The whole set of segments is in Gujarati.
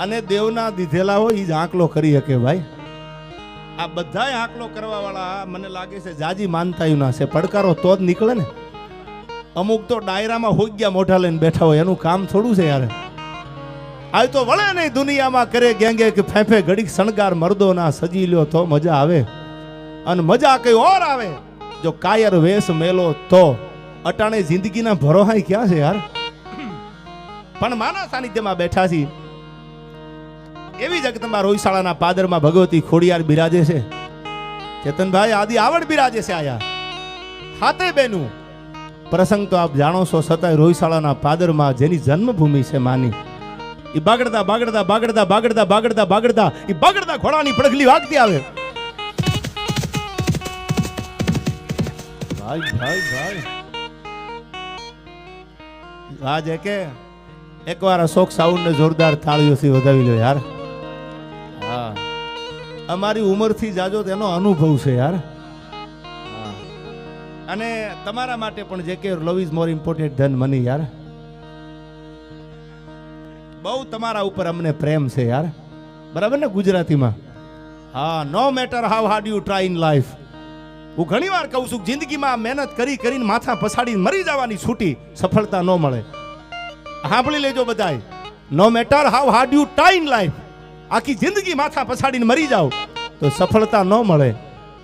અને દેવના દીધેલા હોય એ જ આંકલો કરી શકે ભાઈ. આ બધાય આંકલો કરવા વાળા મને લાગે છે જાજી માનતાયું ના છે. પડકારો તો જ નીકળે ને. અમુક તો ડાયરામાં હોઈ ગયા મોઢા લઈને બેઠા હોય, એનું કામ થોડું છે યાર. આ તો વળે નહીં દુનિયામાં કરે ગેંગે કે ફેફે ઘડીક શણગાર મર્દો ના સજી લ્યો તો મજા આવે. અને મજા કઈ ઓર આવે જો કાયર વેશ મેલો તો. અટાણે જિંદગીના ભરોહા ક્યાં છે યાર. પણ માના સાનિધ્યમાં બેઠા છીએ. એવી જગતમાં રોહિશાળાના પાદરમાં ભગવતી ખોડિયાર બિરાજે છે. ચેતનભાઈ આદિ આવડ બિરાજે છે આયા હાથે બેનું. પ્રસંગ તો આપ જાણો છો, છતાંય રોહિશાળાના પાદરમાં જેની જન્મભૂમિ છે માની, એ બાગડતા બાગડતા બાગડતા બાગડતા બાગડતા બાગડતા એ બાગડતા ઘોડાની પડઘલી વાગતી આવે. ભાઈ ભાઈ ભાઈ આજે કે એકવાર અશોક સાઉન્ડ ને જોરદાર તાળીઓથી વધાવી લો યાર. હા, અમારી ઉંમરથી જાજો તેનો અનુભવ છે યાર. અને તમારા માટે પણ જે કે લવ ઇઝ મોર ઇમ્પોર્ટન્ટ ધન મની યાર. બહુ તમારા ઉપર અમને પ્રેમ છે યાર, બરાબર ને ગુજરાતીમાં? હા, no matter how hard you try in life. હું ઘણી વાર કહું છું, જિંદગીમાં મહેનત કરી કરીને માથા પછાડીને મરી જવાની છૂટી, સફળતા ન મળે. સાંભળી લેજો બધાય, no matter how hard you try in life. આખી જિંદગી માથા પછાડીને મરી જાવ તો સફળતા ન મળે,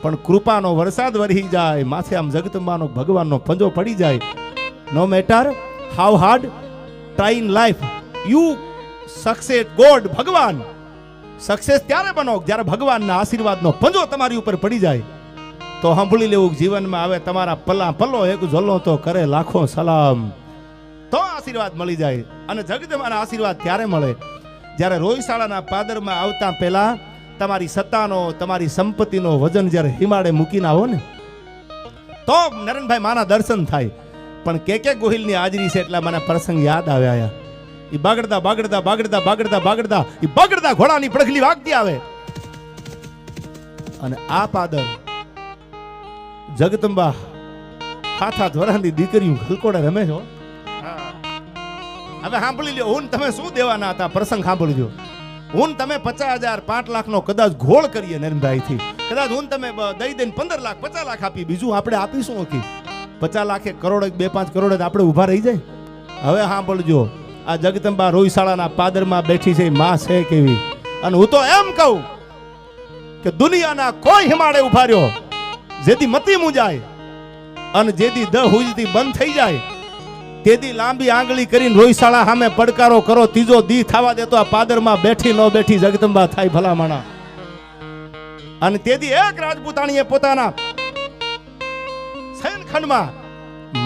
પણ કૃપાનો વરસાદ વરસી જાય, માથે આમ જગતંબાનો ભગવાનનો પંજો પડી જાય. No matter how hard try in life you success god. ભગવાન સક્સેસ ત્યારે બનો જ્યારે ભગવાનના આશીર્વાદનો પંજો તમારી ઉપર પડી જાય. તો સાંભળી લેવું, જીવનમાં આવે તમારા પલ્લા પલ્લો એક ઝોલો તો કરે લાખો સલામ. તો આશીર્વાદ મળી જાય. અને જગતમાંના આશીર્વાદ ત્યારે મળે જ્યારે રોહિશાળાના પાદરમાં આવતા પહેલા તમારી સત્તાનો, તમારી સંપત્તિનો વજન જ્યારે હિમાડે મૂકીને આવો ને, તો નરેનભાઈ માના દર્શન થાય. પણ કે ગોહિલની હાજરી છે એટલે મને પ્રસંગ યાદ આવ્યા. એ બાગડતા બાગડતા બાગડતા બાગડતા બાગડતા એ બાગડતા ઘોડાની પડઘલી વાગતી આવે. અને આ પાદર જગદંબા હાથ હાથ વરાની દીકરીઓ ખલકોડે રમે છો. હવે સાંભળી લ્યો, હું તમે શું દેવાના હતા? પ્રસંગ સાંભળજો. હું તમે 50,000 5 લાખનો કદાચ ઘોળ કરીએ નરેનભાઈ થી, કદાચ હું તમે દઈ દઈને 15 લાખ 50 લાખ આપી, બીજું આપણે આપીશું ઓકી 50 લાખ 1 કરોડ 2-5 કરોડ આપણે ઉભા રહી જાય. હવે સાંભળજો, આ જગદંબા રોહિશાળાના પાદરમાં બેઠી છે, માં છે કેવી. અને હું તો એમ કહું કે દુનિયાના કોઈ હિમાડે ઉભા રહ્યો જેથી મતી મુંજાય અને જેથી દ હુજતી બંધ થઈ જાય, તેદી લાંબી આંગળી કરીને રોહિશાળા સામે પડકારો કરો. ત્રીજો દી થવા દેતો આ પાદરમાં બેઠી ન બેઠી જગદંબા થાય ભલામણા. અને તેદી એક રાજપૂતાણીએ પોતાના શયનખંડમાં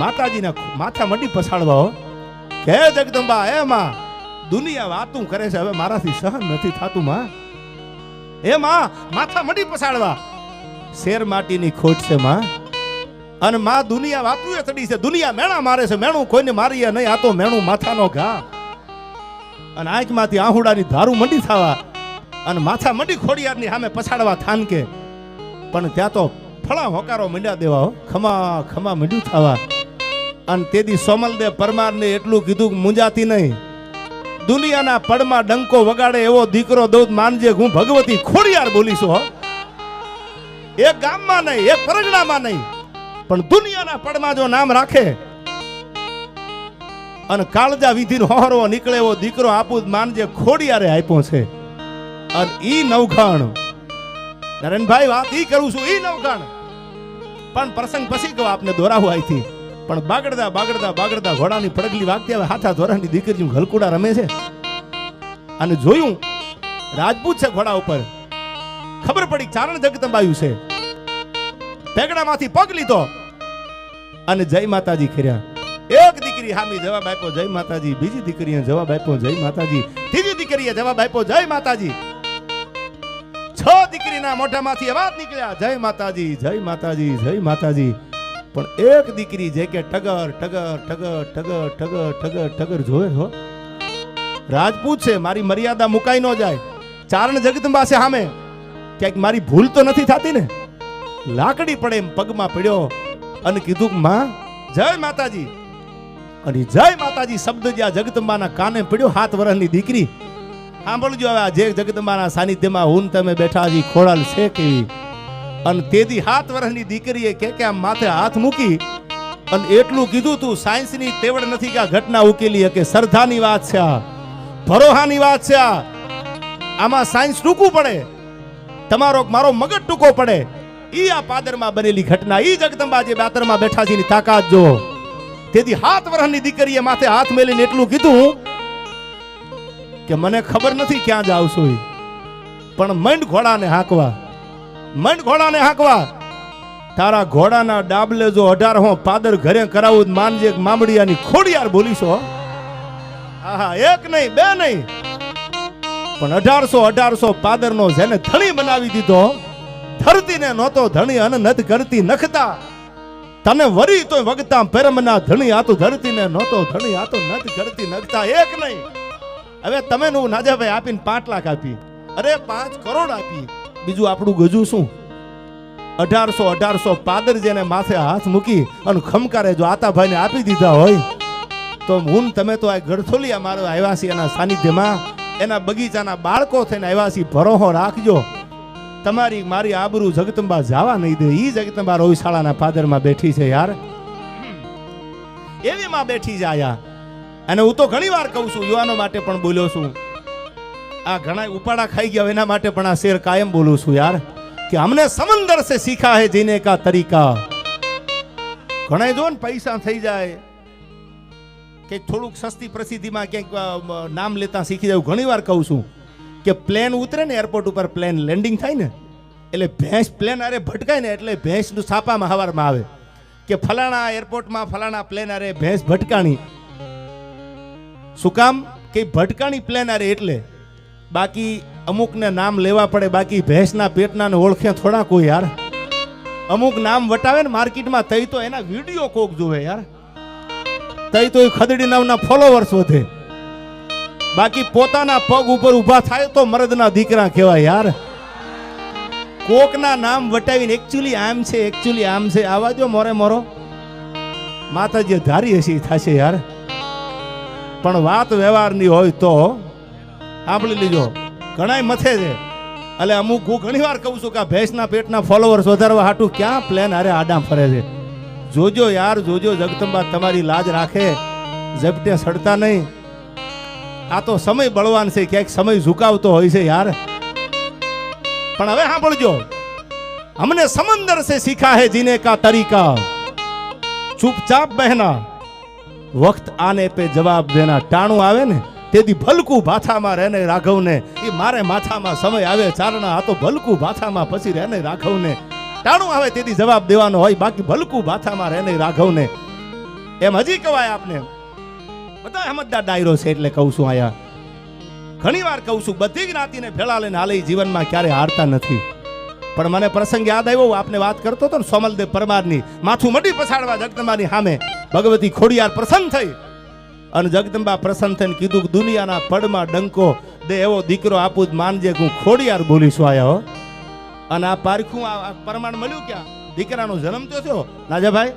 માતાજીના માથા મડી પછાડવા હો કે જગદંબા એ માં, દુનિયા વાતું કરે છે, હવે મારાથી સહન નથી થાતું માં. એ માં, માથા મડી પછાડવા. શેર માટીની ખોટ છે માં. અને માં દુનિયા વાતું એ ચડી છે, દુનિયા મેણા મારે છે, મેણું કોઈને મારીએ નહીં, આ તો મેણું માથાનો ઘા. અને આંખમાંથી આહુડાની ધારું મંડી થવા અને માથા મંડી ખોડિયારની સામે પછાડવા થાનકે. પણ ત્યાં તો ફળા હોકારો મંડ્યા દેવા હો, ખમા ખમા મંડ્યું થવા. અને તેદી સોમલદેવ પરમારને એટલું કીધું કે મુંજાતી નહીં, દુનિયાના પડમાં ડંકો વગાડે એવો દીકરો દઉં માનજે, હું ભગવતી ખોડિયાર બોલીશું હો. એક ગામમાં નહીં, એક પરગણામાં નહીં, પણ દુનિયાના પડમાં જો નામ રાખે અને કાળજા વિધિનો હોહરવો નીકળે એવો દીકરો આપું માનજે, ખોડિયારે આપ્યો છે. અને ઈ નવખણ નરેનભાઈ વાત ઈ કરું છું, ઈ નવખણ. પણ પ્રસંગ પછી કહો આપને દોરાવું આઈથી. પણ બાગડતા બાગડતા બાગડતા ઘોડાની પડગલી વાગતી આવે, હાથા ધોરાની દીકરીઓ ઘલકુડા રમે છે. અને જોયું રાજપૂત છે ઘોડા ઉપર, ખબર પડી ચારણ જગદંબાયું છે. પેગડામાંથી પગ લીધો અને જય માતાજી કર્યા. એક દીકરી હામી જવાબ આપ્યો જય માતાજી, બીજી દીકરીએ જવાબ આપ્યો જય માતાજી, ત્રીજી દીકરીએ જવાબ આપ્યો જય માતાજી. 6 દીકરીના મોઢામાંથી અવાજ નીકળ્યા જય માતાજી જય માતાજી જય માતાજી. પણ એક દીકરી જે કે ટગર ટગર ટગર ટગર ટગર ટગર ટગર જોવે હો. રાજપૂત છે, મારી મર્યાદા મુકાઈ ન જાય. ચારણ જગદંબા છે સામે, ક્યાંક મારી ભૂલ તો નથી થતી ને. લાકડી પડે એમ પગમાં પડ્યો અને કીધું માં જય માતાજી. અને જય માતાજી શબ્દ જ્યાં જગદંબાના કાને પડ્યો, 7 વર્ષની દીકરી સાંભળજો હવે, આ જે જગદંબાના સાનિધ્યમાં હું તમે બેઠા છી ખોડાલ છે કેવી. અને તેથી 7 વર્ષની દીકરીએ કે આમ માથે હાથ મૂકી અને એટલું કીધું, તું સાયન્સની તેવડ નથી કે આ ઘટના ઉકેલી કે શ્રદ્ધાની વાત છે, આ ભરોહાની વાત છે, આમાં સાયન્સ ટૂંકું પડે, તમારો મારો મગજ ટૂંકો પડે. ઈ આ પાદરમાં બનેલી ઘટના, ઈ જગદંબા જે પાદરમાં બેઠા છે એની તાકાત જો. તેથી 7 વર્ષની દીકરીએ માથે હાથ મેલીને એટલું કીધું કે મને ખબર નથી ક્યાં જાવ છો, પણ મંડ ઘોડાને હાંકવા, મંડ ઘોડાને હાંકવા. તારા ઘોડાના ડાબલે જો 18 પાદર ઘરે કરાવું માનજે મામડિયાની ખોડિયાર બોલીશો. આહા, એક નહીં બે નહીં, પણ 1800 પાદરનો જેને ધણી બનાવી દીધો, ધરતીને નહોતો ધણી અને નત કરતી નખતા, તને વરી તોય વગતા પરમના ધણી, આ તો ધરતીને નહોતો ધણી, આ તો નત કરતી નખતા. એક નહીં, હવે તમે નું નાજાભાઈ આપીને 5 લાખ આપી, અરે 5 કરોડ આપી, બીજું આપણું ગજું શું? 1800 પાદર જેને માથે હાથ મૂકી અને ખમકારે જો આતાભાઈને આપી દીધા હોય તો હું તમે તો આ ગળથોલિયા મારો આવ્યા છીએ એના સાનિધ્યમાં, એના બગીચાના બાળકો થઈને આવ્યા છીએ. ભરોહો રાખજો, તમારી મારી આબરૂ જગદંબા જવા નહીં દે. ઈ જગદંબા રોહિશાળાના પાદરમાં બેઠી છે યાર, એવી માં બેઠી છે આયા. અને હું તો ઘણી વાર કહું છું, યુવાનો માટે પણ બોલ્યો છું, આ ઘણા ઉપાડા ખાઈ ગયા એના માટે પણ આ શેર કાયમ બોલું છું યાર, કે हमने समंदर से सीखा है जीने का तरीका. ઘણા જો ને પૈસા થઈ જાય કે થોડુંક સસ્તી પ્રસિદ્ધિમાં ક્યાંક નામ લેતા શીખી જાય. ઘણી વાર કહું છું કે પ્લેન ઉતરે ને એરપોર્ટ ઉપર, પ્લેન લેન્ડિંગ થાય ને એટલે ભેંસ પ્લેન અરે ભટકાય ને એટલે ભેંસનું છાપામાં હવારમાં આવે કે ફલાણા એરપોર્ટમાં ફલાણા પ્લેન અરે ભેંસ ભટકાણી. શું કામ? કે ભટકાણી પ્લેન અરે એટલે. બાકી અમુકને નામ લેવા પડે, બાકી ભેંસના પેટના ને ઓળખે થોડા કોઈ યાર. અમુક નામ વટાવે ને માર્કેટમાં તઈ તો એના વિડીયો કોક જોવે યાર, તઈ તો ખદડી નામના ફોલોવર્સ વધે. બાકી પોતાના પગ ઉપર ઊભા થાય તો મરદના દીકરા કહેવાય યાર. કોકના નામ વટાવીને એકચ્યુઅલી આમ છે, એકચ્યુઅલી આમ છે, આવા જો મોરે મોરો માતાજી ધારી હશે થશે યાર. પણ વાત વ્યવહારની હોય તો સાંભળી લીજો, ઘણાય મથે છે. એટલે અમુક હું ઘણી વાર કહું છું કે આ ભેંસના પેટના ફોલોવર્સ વધારવા હાટું ક્યાં પ્લેન હારે આડામ ફરે છે. જોજો યાર, જોજો જગદંબા તમારી લાજ રાખે, ઝપટે સડતા નહીં. આ તો સમય બળવાન છે, ક્યાંક સમય ઝુકાવતો હોય છે યાર. પણ હવે સાંભળજો, हमने समंदर से सीखा है जीने का तरीका, चुपचाप बहना, वक्त आने पे जवाब देना. टाणું આવે ને તેથી ભલકું ભાથામાં રહેને રાઘવને, એ મારે માથામાં સમય આવે ચારણા, આ તો ભલકું ભાથામાં પછી રહેને રાઘવને. ટાણું આવે તેથી જવાબ દેવાનો હોય, બાકી ભલકું ભાથામાં રહેને રાઘવને. એમ હજી કહેવાય આપને. બધા સમજદાર ડાયરો છે એટલે કહું છું. આયા ઘણી વાર કહું છું, બધી જ્ઞાતિને ભેળા લઈને હાલે જીવનમાં ક્યારે હારતા નથી. પણ મને પ્રસંગ યાદ આવ્યો, આપને વાત કરતો હતો ને સોમલદેવ પરમારની, માથું મડી પછાડવા જગદંબાની સામે ભગવતી ખોડિયાર પ્રસન્ન થઈ. અને જગદંબા પ્રસન્ન થઈને કીધું કે દુનિયાના પડમાં ડંકો દે એવો દીકરો આપું જ માનજે, હું ખોડિયાર બોલીશું આયા હો. અને આ પારખું આ પ્રમાણ મળ્યું ક્યાં? દીકરાનો જન્મ તો થયો નાજાભાઈ,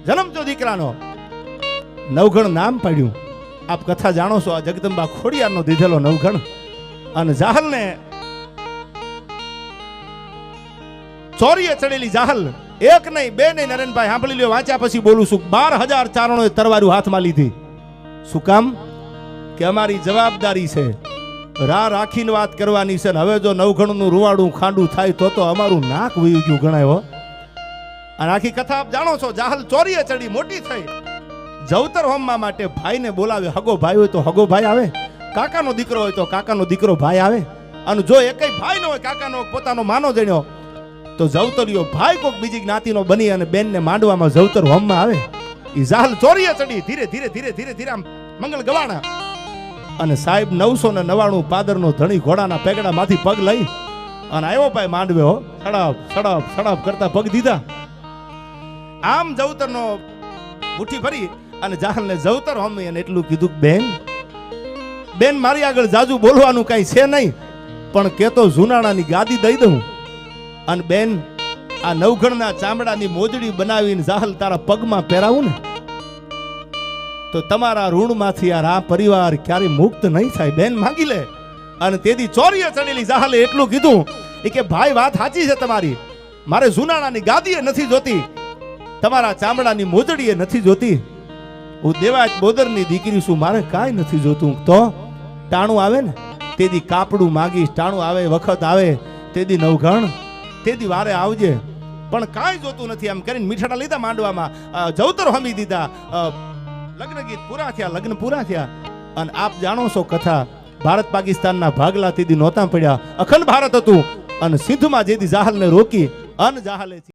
જન્મ તો દીકરાનો, નવઘણ નામ પાડ્યું. આપ કથા જાણો છો, આ જગદંબા ખોડિયારનો દીધેલો નવઘણ. અને જાહલને ચોરીએ ચડેલી જાહલ, એક નહીં બે નહીં નરેનભાઈ સાંભળી લ્યો, વાંચ્યા પછી બોલું છું. 12,000 ચારણોએ તરવારું હાથમાં લીધી. શું કામ? કે અમારી જવાબદારી છે, રાહ રાખીને વાત કરવાની છે. હવે જો નવઘણનું રૂવાડું ખાંડું થાય તો અમારું નાક વયું ગયું ગણાય. અને આખી કથા આપ જાણો છો. જાહલ ચોરીએ ચડી મોટી થઈ, જવતર હોમવા માટે ભાઈને બોલાવે. હગો ભાઈ હોય તો હગો ભાઈ આવે, કાકાનો દીકરો હોય તો કાકાનો દીકરો ભાઈ આવે. અને જો એકેય ભાઈ ન હોય, કાકાનો પોતાનો માનો જણ્યો, તો જવતરિયો ભાઈ કોઈક બીજી જ્ઞાતિનો બની અને બેનને માંડવામાં જવતર હોમમાં આવે. એ જાહલ ચોરીએ ચડી ધીરે ધીરે ધીરે ધીરે ધીરે આમ મંગળ ગવાણા. અને સાહેબ 999 પાદરનો ધણી ઘોડાના પેગડામાંથી પગ લઈ અને આવ્યો ભાઈ માંડવે. હો સડપ સડપ સડપ કરતા પગ દીધા. આમ જવતરનો મુઠ્ઠી ભરી અને જાહલને જવતર હોમી અને એટલું કીધું, બેન બેન મારી આગળ જાજુ બોલવાનું કઈ છે નહીં, પણ કેતો જુનાણાની ગાદી દઈ દઉં. અને બેન આ નવઘણના ચામડાની મોજડી બનાવીને જાહલ તારા પગમાં પહેરાવું ને તો તમારા ઋણમાંથી આ પરિવાર ક્યારે મુક્ત નહીં થાય. બેન માંગી લે, અને તેથી ચોરીએ ચડેલી જાહલે એટલું કીધું એ કે ભાઈ વાત સાચી છે તમારી, મારે જુનાણાની ગાદીએ નથી જોતી, તમારા ચામડાની મોજડીએ નથી જોતી, હું દેવાજ બોદરની દીકરી છું, મારે કાંઈ નથી જોતું. તો ટાણું આવે ને તેથી કાપડું માગીશ, ટાણું આવે વખત આવે તેથી નવઘણ, તેથી વારે આવજે, પણ કાંઈ જોતું નથી. એમ કરીને મીઠાડા લીધા માંડવામાં, જવતર હમી દીધા, લગ્ન ગીત પૂરા થયા, લગ્ન પૂરા થયા. અને આપ જાણો છો કથા, ભારત પાકિસ્તાનના ભાગલા તેથી નહોતા પડ્યા, અખંડ ભારત હતું. અને સિંધમાં જેથી જાહલને રોકી, અન જાહલે